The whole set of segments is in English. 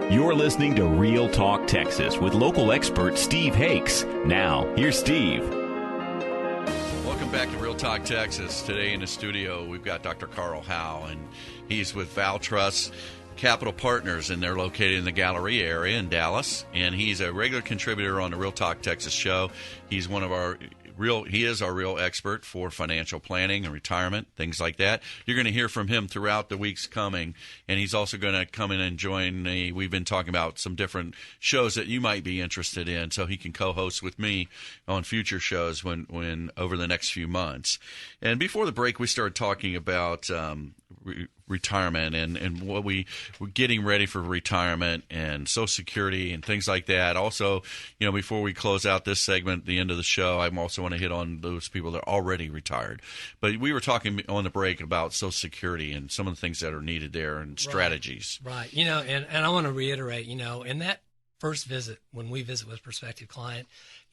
You're listening to Real Talk Texas with local expert Steve Hakes. Now, here's Steve. Welcome back to Real Talk Texas. Today in the studio, we've got Dr. Carl Howe, and he's with Val-Trust Capital Partners, and they're located in the Galleria area in Dallas. And he's a regular contributor on the Real Talk Texas show. He's one of our he is our real expert for financial planning and retirement, things like that. You're going to hear from him throughout the weeks coming, and he's also going to come in and join me. We've been talking about some different shows that you might be interested in, so he can co-host with me on future shows when over the next few months. And before the break, we started talking about retirement and what we're getting ready for retirement and Social Security and things like that. Also, before we close out this segment, the end of the show, I also want to hit on those people that are already retired. But we were talking on the break about Social Security and some of the things that are needed there and strategies. Right. And I want to reiterate, in that first visit, when we visit with a prospective client,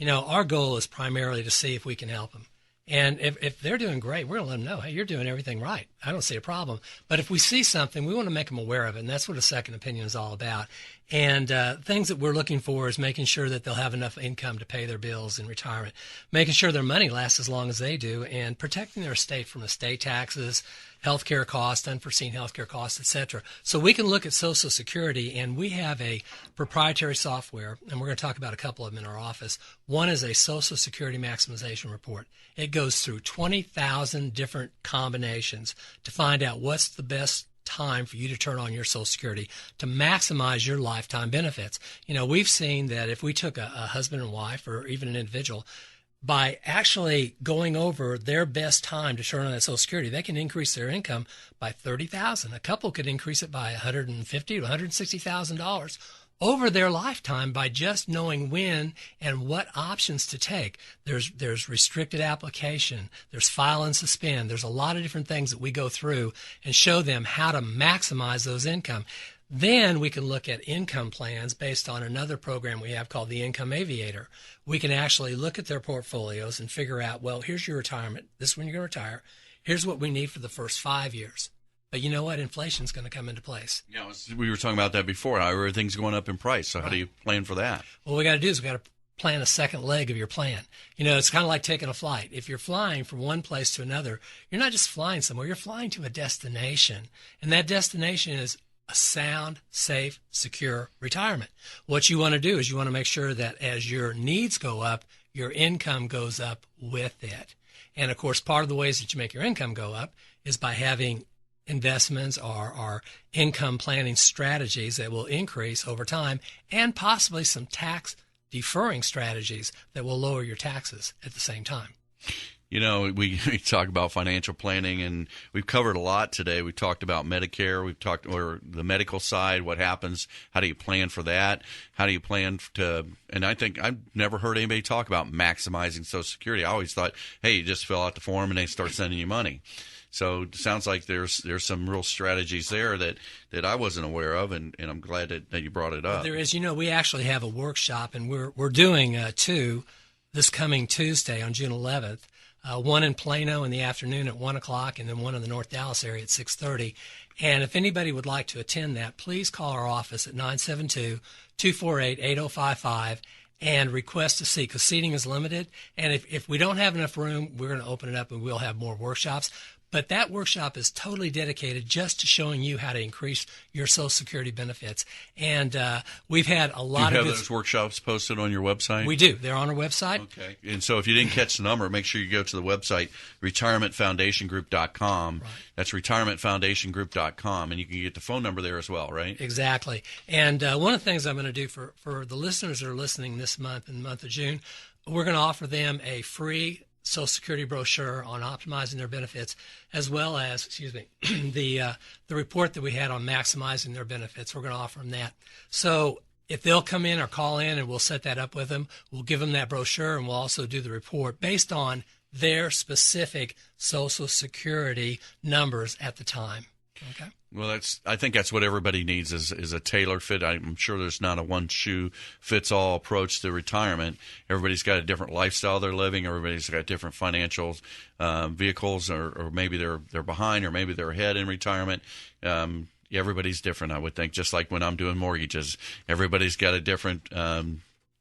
our goal is primarily to see if we can help them. And if they're doing great, we're going to let them know, hey, you're doing everything right. I don't see a problem. But if we see something, we want to make them aware of it, and that's what a second opinion is all about. And things that we're looking for is making sure that they'll have enough income to pay their bills in retirement, making sure their money lasts as long as they do, and protecting their estate from estate taxes, healthcare costs, unforeseen healthcare costs, etc. So we can look at Social Security, and we have a proprietary software, and we're going to talk about a couple of them in our office. One is a Social Security maximization report. It goes through 20,000 different combinations to find out what's the best time for you to turn on your Social Security to maximize your lifetime benefits. We've seen that if we took a husband and wife or even an individual, by actually going over their best time to turn on that Social Security, they can increase their income by $30,000. A couple could increase it by $150,000 to $160,000 over their lifetime by just knowing when and what options to take. There's restricted application, there's file and suspend, there's a lot of different things that we go through and show them how to maximize those income. Then we can look at income plans based on another program we have called the Income Aviator. We can actually look at their portfolios and figure out, well, here's your retirement. This is when you're going to retire. Here's what we need for the first 5 years. But you know what? Inflation's going to come into place. Yeah, we were talking about that before. How everything's going up in price. So how do you plan for that? What we got to do is we got to plan a second leg of your plan. It's kind of like taking a flight. If you're flying from one place to another, you're not just flying somewhere. You're flying to a destination. And that destination is a sound, safe, secure retirement. What you want to do is you want to make sure that as your needs go up, your income goes up with it. And, of course, part of the ways that you make your income go up is by having investments or income planning strategies that will increase over time, and possibly some tax deferring strategies that will lower your taxes at the same time. We talk about financial planning, and we've covered a lot today. We talked about Medicare. We've talked or the medical side, what happens, how do you plan for that? How do you plan to – and I think I've never heard anybody talk about maximizing Social Security. I always thought, hey, you just fill out the form and they start sending you money. So it sounds like there's some real strategies there that I wasn't aware of, and I'm glad that you brought it up. There is. We actually have a workshop, and we're doing two this coming Tuesday on June 11th. One in Plano in the afternoon at 1 o'clock, and then one in the North Dallas area at 6:30. And if anybody would like to attend that, please call our office at 972-248-8055 and request a seat, because seating is limited. And if we don't have enough room, we're going to open it up and we'll have more workshops. But that workshop is totally dedicated just to showing you how to increase your Social Security benefits. And we've had a lot of... Do you have those workshops posted on your website? We do. They're on our website. Okay. And so if you didn't catch the number, make sure you go to the website, retirementfoundationgroup.com. Right. That's retirementfoundationgroup.com, and you can get the phone number there as well, right? Exactly. And one of the things I'm going to do for the listeners that are listening this month, in the month of June, we're going to offer them a free Social Security brochure on optimizing their benefits, as well as, the report that we had on maximizing their benefits. We're going to offer them that. So if they'll come in or call in, and we'll set that up with them, we'll give them that brochure, and we'll also do the report based on their specific Social Security numbers at the time. Okay. Well, I think that's what everybody needs is a tailor fit. I'm sure there's not a one shoe fits all approach to retirement. Everybody's got a different lifestyle they're living. Everybody's got different financial vehicles, or maybe they're behind, or maybe they're ahead in retirement. everybody's different, I would think, just like when I'm doing mortgages. Everybody's got a different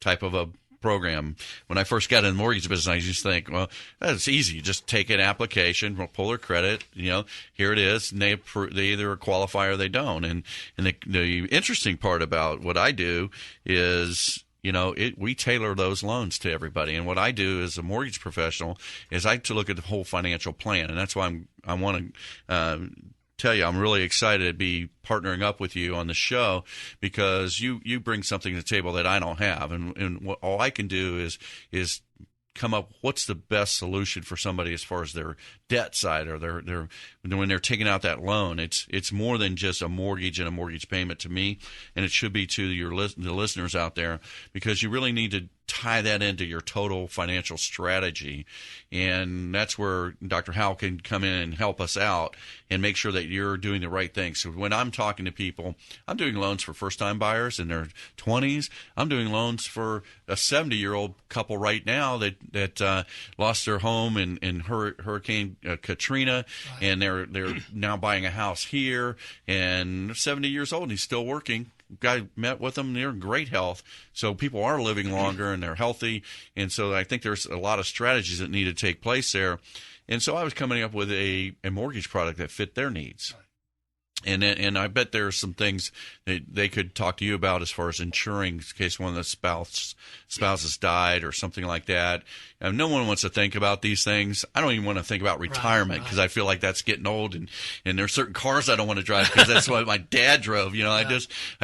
type of a program. When I first got in the mortgage business, I used to think, well, that's easy. You just take an application, pull their credit, here it is, and they either qualify or they don't. And the interesting part about what I do is, we tailor those loans to everybody. And what I do as a mortgage professional is I to look at the whole financial plan. And that's why I want to tell you I'm really excited to be partnering up with you on the show, because you bring something to the table that I don't have. And what all I can do is come up what's the best solution for somebody as far as their debt side, or their when they're taking out that loan. It's more than just a mortgage and a mortgage payment to me, and it should be to the listeners out there, because you really need to tie that into your total financial strategy. And that's where Dr. Howe can come in and help us out and make sure that you're doing the right thing. So when I'm talking to people, I'm doing loans for first-time buyers in their 20s. I'm doing loans for a 70-year-old couple right now that lost their home in Hurricane Katrina, right. And they're now buying a house here, and they're 70 years old and he's still working. Guy met with them, they're in great health. So people are living longer and they're healthy. And so I think there's a lot of strategies that need to take place there. And so I was coming up with a mortgage product that fit their needs. And I bet there are some things that they could talk to you about as far as insuring in case one of the spouses died or something like that. And no one wants to think about these things. I don't even want to think about retirement because I feel like that's getting old. And there are certain cars I don't want to drive because that's what my dad drove. I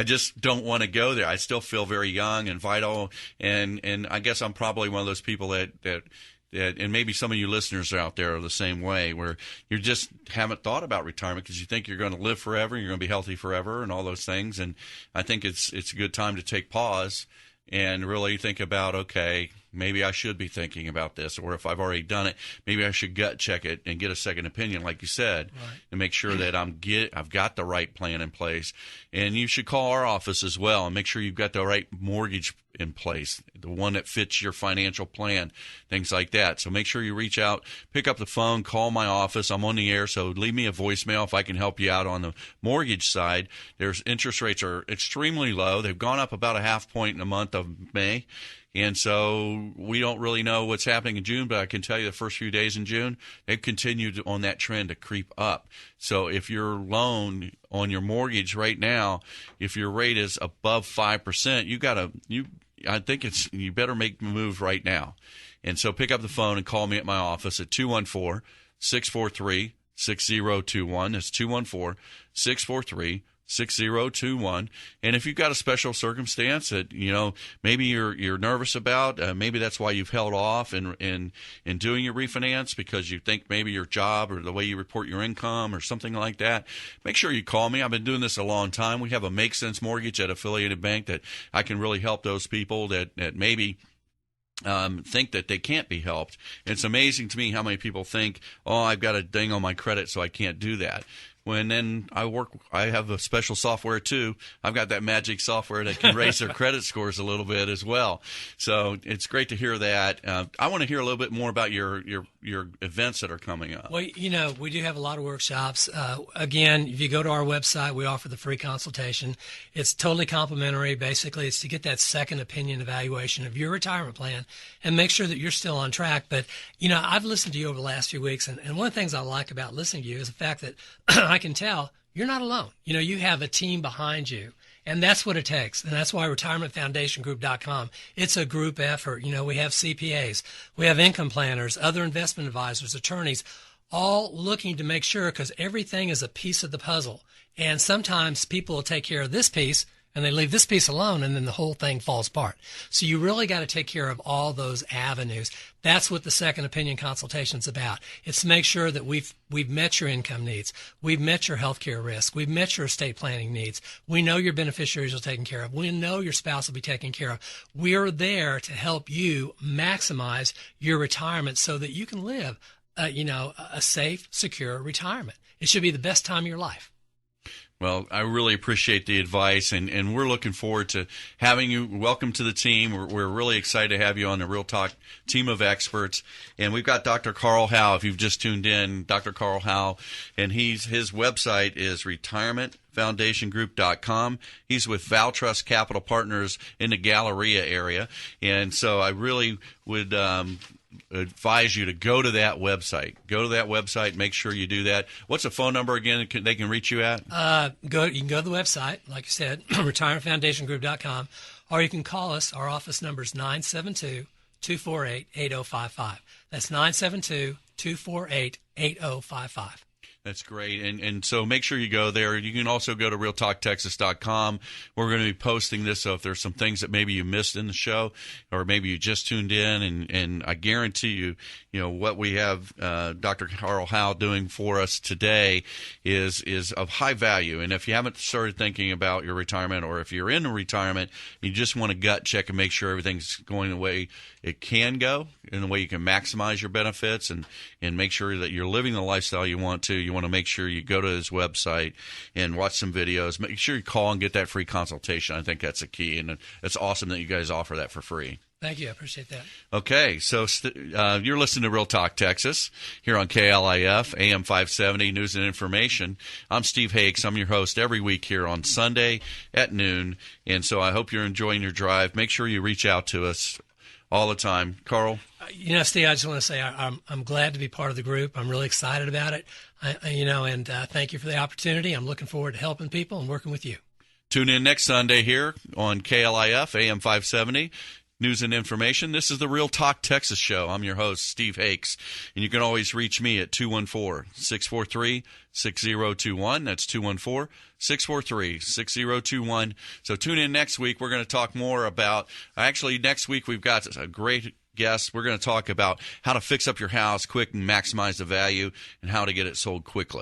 just don't want to go there. I still feel very young and vital. And I guess I'm probably one of those people that and maybe some of you listeners out there are the same way, where you just haven't thought about retirement because you think you're going to live forever and you're going to be healthy forever and all those things. And I think it's a good time to take pause and really think about, okay, maybe I should be thinking about this, or if I've already done it, maybe I should gut check it and get a second opinion, like you said, right, and make sure that I've got the right plan in place. And you should call our office as well and make sure you've got the right mortgage in place, the one that fits your financial plan, things like that. So make sure you reach out, pick up the phone, call my office. I'm on the air, so leave me a voicemail if I can help you out on the mortgage side. There's interest rates are extremely low. They've gone up about a half point in the month of May. And so we don't really know what's happening in June, but I can tell you the first few days in June, they've continued on that trend to creep up. So if your loan on your mortgage right now, if your rate is above 5%, I think you better make the move right now. And so pick up the phone and call me at my office at 214-643-6021. That's 214-643-6021. And if you've got a special circumstance that maybe you're nervous about, maybe that's why you've held off in doing your refinance, because you think maybe your job or the way you report your income or something like that, make sure you call me. I've been doing this a long time. We have a Make Sense Mortgage at Affiliated Bank that I can really help those people that maybe think that they can't be helped. And it's amazing to me how many people think, oh, I've got a ding on my credit, so I can't do that. When then I have a special software too. I've got that magic software that can raise their credit scores a little bit as well. So it's great to hear that. I want to hear a little bit more about your events that are coming up. Well, we do have a lot of workshops. Again, if you go to our website, we offer the free consultation. It's totally complimentary. Basically, it's to get that second opinion evaluation of your retirement plan and make sure that you're still on track. But, I've listened to you over the last few weeks, and one of the things I like about listening to you is the fact that I can tell you're not alone. You have a team behind you, and that's what it takes. And that's why retirementfoundationgroup.com, it's a group effort. We have CPAs, we have income planners, other investment advisors, attorneys, all looking to make sure, because everything is a piece of the puzzle. And sometimes people will take care of this piece and they leave this piece alone, and then the whole thing falls apart. So you really got to take care of all those avenues. That's what the second opinion consultation is about. It's to make sure that we've met your income needs, we've met your healthcare risk, we've met your estate planning needs. We know your beneficiaries are taken care of. We know your spouse will be taken care of. We're there to help you maximize your retirement so that you can live, a safe, secure retirement. It should be the best time of your life. Well, I really appreciate the advice, and we're looking forward to having you. Welcome to the team. We're really excited to have you on the Real Talk team of experts. And we've got Dr. Carl Howe, if you've just tuned in, Dr. Carl Howe, and his website is retirementfoundationgroup.com. He's with Val-Trust Capital Partners in the Galleria area. And so I really would advise you to go to that website. Go to that website. Make sure you do that. What's the phone number again they can reach you at? You can go to the website, like you said, retirementfoundationgroup.com, or you can call us. Our office number is 972-248-8055. That's 972-248-8055. That's great. And so make sure you go there. You can also go to realtalktexas.com. We're going to be posting this, so if there's some things that maybe you missed in the show or maybe you just tuned in, and I guarantee you, what we have Dr. Carl Howe doing for us today is of high value. And if you haven't started thinking about your retirement, or if you're in retirement, you just want to gut check and make sure everything's going the way it can go, in the way you can maximize your benefits and make sure that you're living the lifestyle you want to. You want to make sure you go to his website and watch some videos. Make sure you call and get that free consultation. I think that's the key, and it's awesome that you guys offer that for free. Thank you. I appreciate that. Okay, so you're listening to Real Talk Texas here on KLIF, AM 570, News and Information. I'm Steve Hakes. I'm your host every week here on Sunday at noon, and so I hope you're enjoying your drive. Make sure you reach out to us all the time. Carl? Steve, I just want to say I'm glad to be part of the group. I'm really excited about it, and thank you for the opportunity. I'm looking forward to helping people and working with you. Tune in next Sunday here on KLIF, AM 570. News and Information. This is the Real Talk Texas Show. I'm your host, Steve Hakes, and you can always reach me at 214-643-6021. That's 214-643-6021. So tune in next week. We're going to talk more about, next week we've got a great guest. We're going to talk about how to fix up your house quick and maximize the value, and how to get it sold quickly.